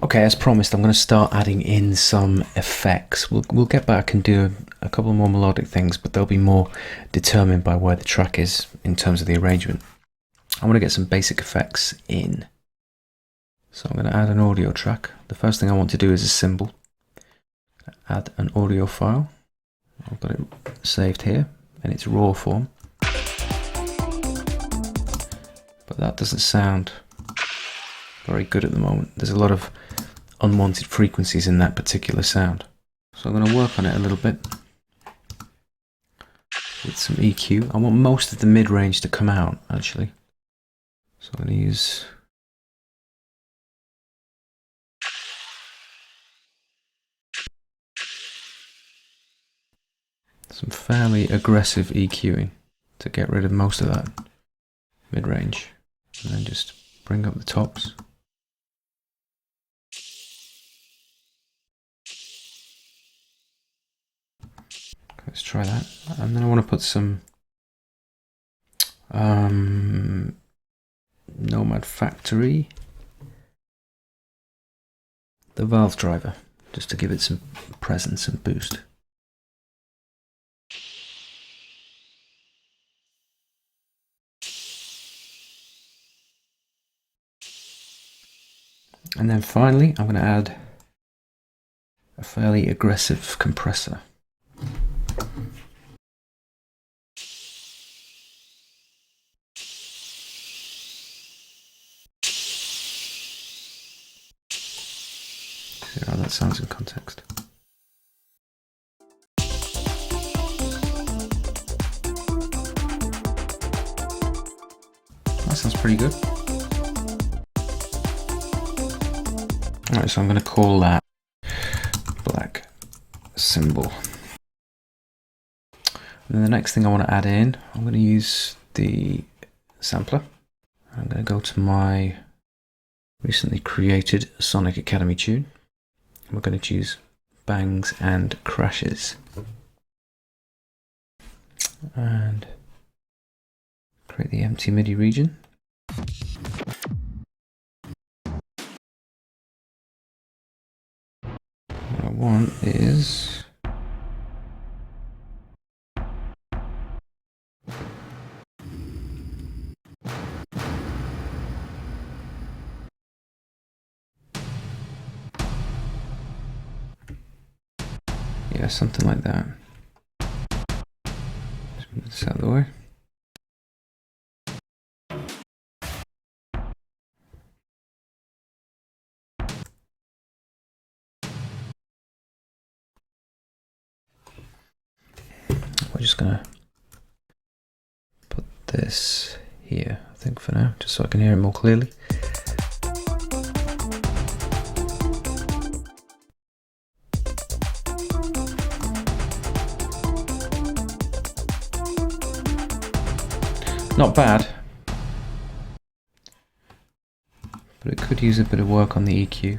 Okay, as promised, I'm going to start adding in some effects. We'll get back and do a couple more melodic things, but they'll be more determined by where the track is in terms of the arrangement. I want to get some basic effects in. So I'm going to add an audio track. The first thing I want to do is a symbol. Add an audio file. I've got it saved here in its raw form. But that doesn't sound very good at the moment. There's a lot of unwanted frequencies in that particular sound. So I'm going to work on it a little bit with some EQ. I want most of the mid-range to come out, actually. So I'm going to use some fairly aggressive EQing to get rid of most of that mid-range. And then just bring up the tops. Let's try that. And then I want to put some Nomad Factory, the valve driver, just to give it some presence and boost. And then finally, I'm going to add a fairly aggressive compressor. See how that sounds in context. That sounds pretty good. Alright, so I'm going to call that black symbol. And then the next thing I want to add in, I'm going to use the sampler. I'm going to go to my recently created Sonic Academy tune. We're going to choose bangs and crashes. And create the empty MIDI region. What I want is yeah, something like that. Just move this out of the way. We're just gonna put this here, I think, for now, just so I can hear it more clearly. Not bad, but it could use a bit of work on the EQ.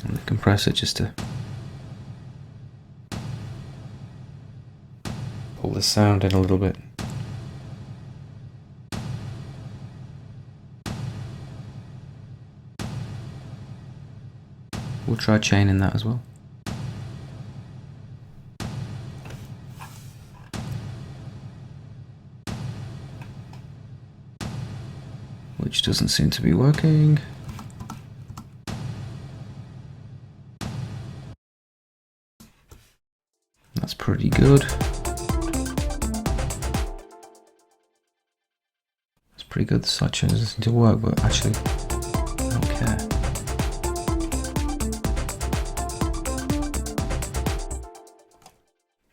And the compressor just to pull the sound in a little bit. We'll try chaining that as well. Which doesn't seem to be working. That's pretty good. It's pretty good. The sidechain doesn't seem to work, but actually, I don't care.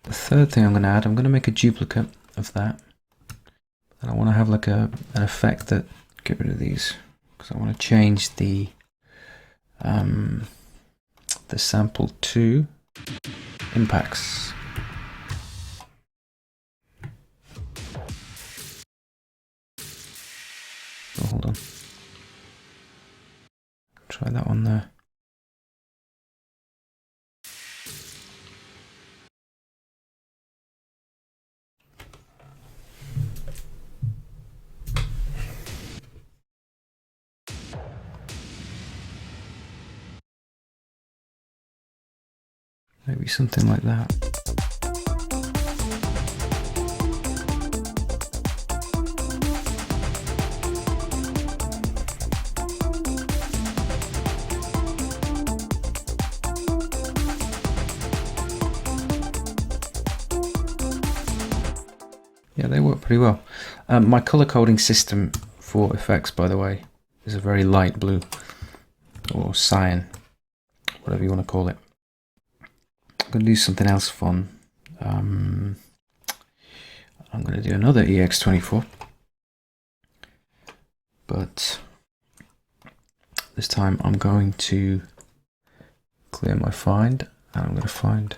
The third thing I'm going to add, I'm going to make a duplicate of that. And I want to have like an effect that, get rid of these, because I want to change the sample to impacts. Try that one there. Maybe something like that. Yeah, they work pretty well. My color coding system for effects, by the way, is a very light blue, or cyan, whatever you want to call it. I'm going to do something else fun. I'm going to do another EX24, but this time I'm going to clear my find, and I'm going to find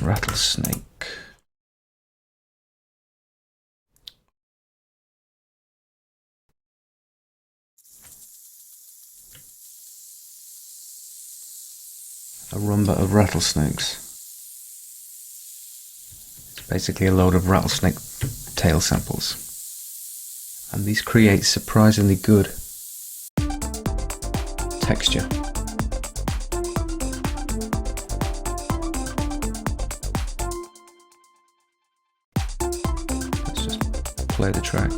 rattlesnake. A rumba of rattlesnakes. It's basically a load of rattlesnake tail samples. And these create surprisingly good texture. Let's just play the track.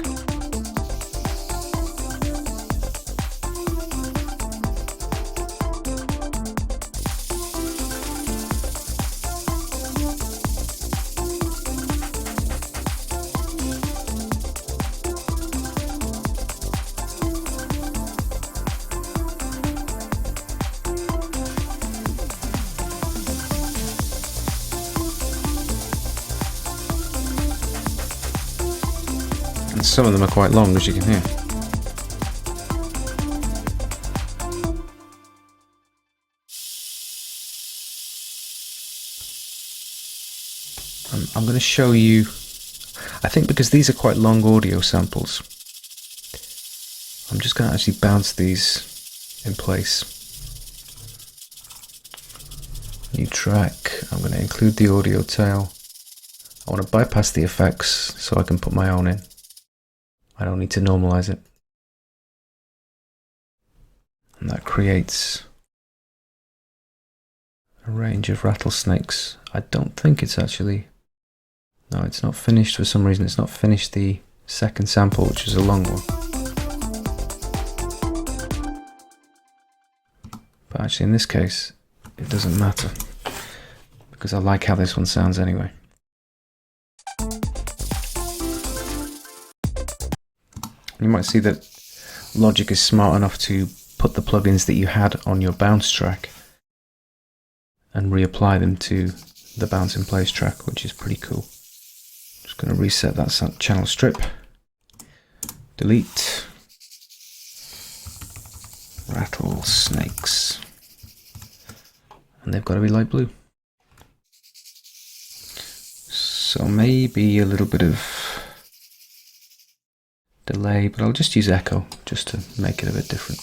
And some of them are quite long, as you can hear. I'm going to show you, I think because these are quite long audio samples, I'm just going to actually bounce these in place. New track, I'm going to include the audio tail. I want to bypass the effects so I can put my own in. I don't need to normalize it. And that creates a range of rattlesnakes. I don't think it's actually, no, it's not finished for some reason. It's not finished the second sample, which is a long one. But actually in this case, it doesn't matter, because I like how this one sounds anyway. You might see that Logic is smart enough to put the plugins that you had on your bounce track and reapply them to the bounce in place track, which is pretty cool. Just going to reset that channel strip. Delete. Rattlesnakes. And they've got to be light blue. So maybe a little bit of delay, but I'll just use echo just to make it a bit different.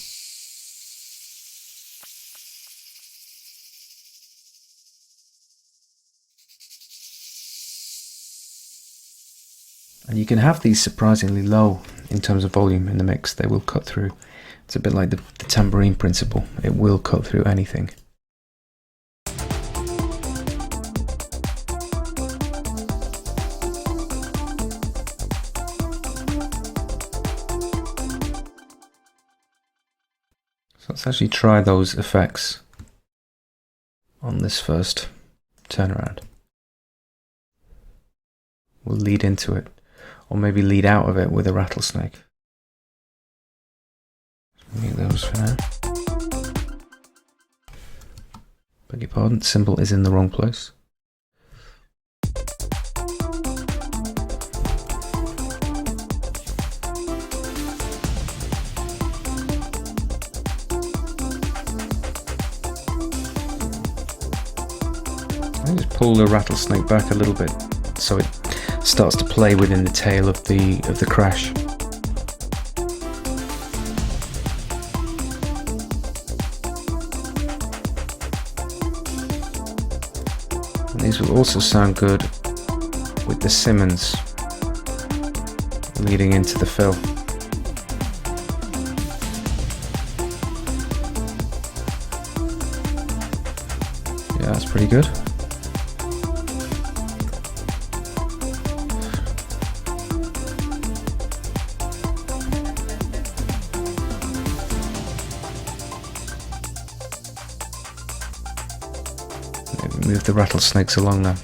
And you can have these surprisingly low in terms of volume in the mix. They will cut through. It's a bit like the tambourine principle. It will cut through anything. So let's actually try those effects on this first turnaround. We'll lead into it, or maybe lead out of it with a rattlesnake. Mute those for now. Beg your pardon, symbol is in the wrong place. I just pull the rattlesnake back a little bit so it starts to play within the tail of the crash. These will also sound good with the Simmons leading into the fill. Yeah, that's pretty good. Maybe move the rattlesnakes along now.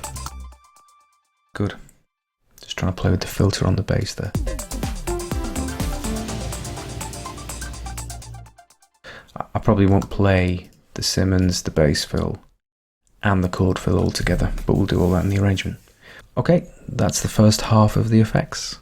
Good. Just trying to play with the filter on the bass there. I probably won't play the Simmons, the bass fill, and the chord fill all together, but we'll do all that in the arrangement. Okay, that's the first half of the effects.